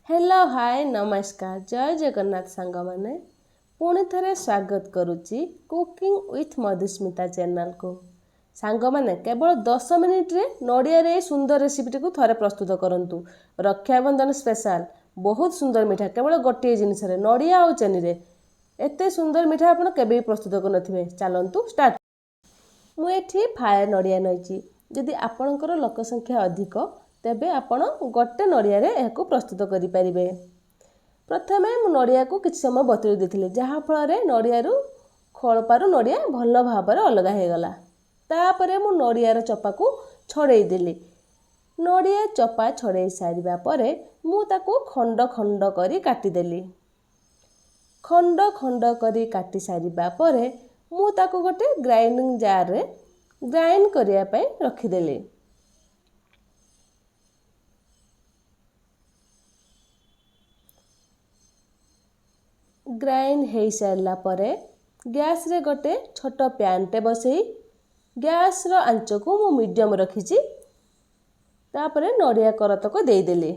Hello hi नमस्कार जय जगन्नाथ सांग मैंने पुणी थे स्वागत करुच्ची कुकिंग विथ मधुस्मिता चैनल को सांग मैंने केवल 10 मिनिट रे नड़िया रे सुंदर रेसिपी को थे प्रस्तुत करूँ। रक्षाबंधन स्पेशल बहुत सुंदर मिठा केवल गोटे जिनस नड़िया और चेनी रे एते सुंदर मिठा आपड़ केबे भी प्रस्तुत करें। चलतु स्टार्ट। मुझे फायर नड़िया नहीं जदि आपणकर लोक संख्या अधिक तेबे आपण गोटे नड़िया यह प्रस्तुत करें। प्रथमे मु नड़िया को किसी समय बतुरी देती जहाँफल नड़िया खोलपार नड़िया भल भाव अलग होगला। तापर मु नड़ियार चपा को छड़े देली। नड़िया चपा छड़े सारिबा परे मु ताकू खंड खंड करी काटिदेली। खंड खंड करी काटी सारिबा परे मु ताकू गोटे ग्राइंडिंग जार रे ग्राइंड करिया पई रखिदेली। ग्राइंड हो सारा पर गैस रे गोटे छोट पैनटे बसई गैस रो आंच को मु मीडियम रखी तापर नड़िया करतक देदेली।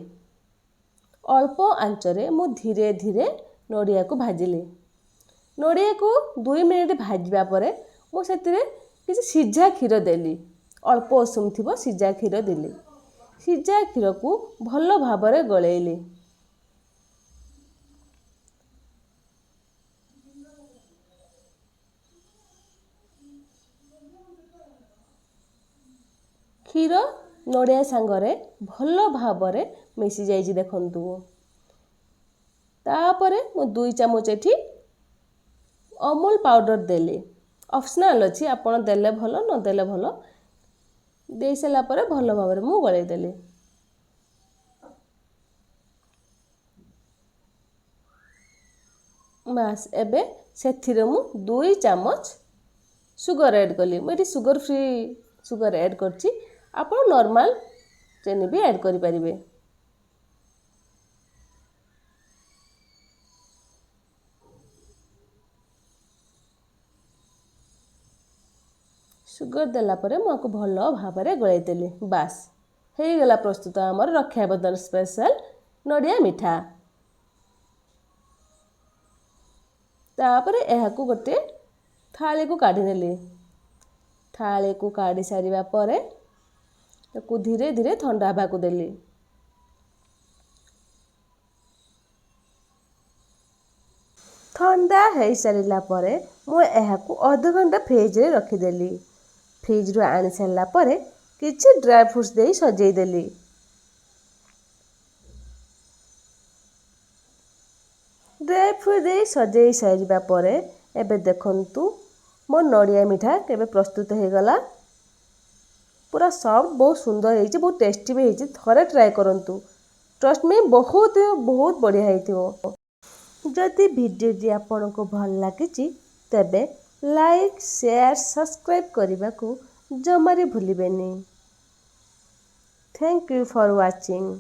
अल्प आंचरे मु धीरे धीरे नड़िया को भाजिली। नड़िया को 2 मिनिट भाजवा पर मुझे किसी सीझा क्षीर देली। अल्प उषुम थी सीझा क्षीर देली। सीझा क्षीर को भल भाव गलैली। क्षीर नड़िया सांगरे भल भाव मिसी जाइए देखंतु। तापर मु 2 चामच एठी अमूल पाउडर देली। ऑप्शनल अच्छी आपण देले भल न देले भल। दे सारा पर भल भाव मु गलई देली। बस एबे सेथिरे मु 2 चामच सुगर ऐड कली। मुझे सुगर फ्री सुगर ऐड करछि। आपण नॉर्मल चीनी भी ऐड करि परिबे। सुगर देला परे मुझे भल भाव गलई देली। बास हो गला प्रस्तुत आमर रक्षाबंधन स्पेशल नड़िया मिठा। तापर यह गोटे थाली को काढ़ी नेली। थाली को काढ़ी सारिबा परे ताकू धीरे धीरे ठंडा हवा को देली। ठंडा हो सारा पर मुझे अध घंटा फ्रिज रे रखीदेली। फ्रिज रू आनी सारा पर किछि ड्राई फ्रूट्स दे सजेदेली। ड्राई फ्रूट दे सजे सारिबा पर एबे देखंतु मो नड़िया मिठा केबे प्रस्तुत हो गला। पूरा सॉफ्ट बहुत सुंदर है, बहुत टेस्टी भी है। थोड़े ट्राए करंतु। ट्रस्ट में बहुत बहुत बढ़िया है। जदि वीडियो आपन को भल लगी तेबे लाइक शेयर सब्सक्राइब करने को जमारी भूलिबेनी। Thank you for watching.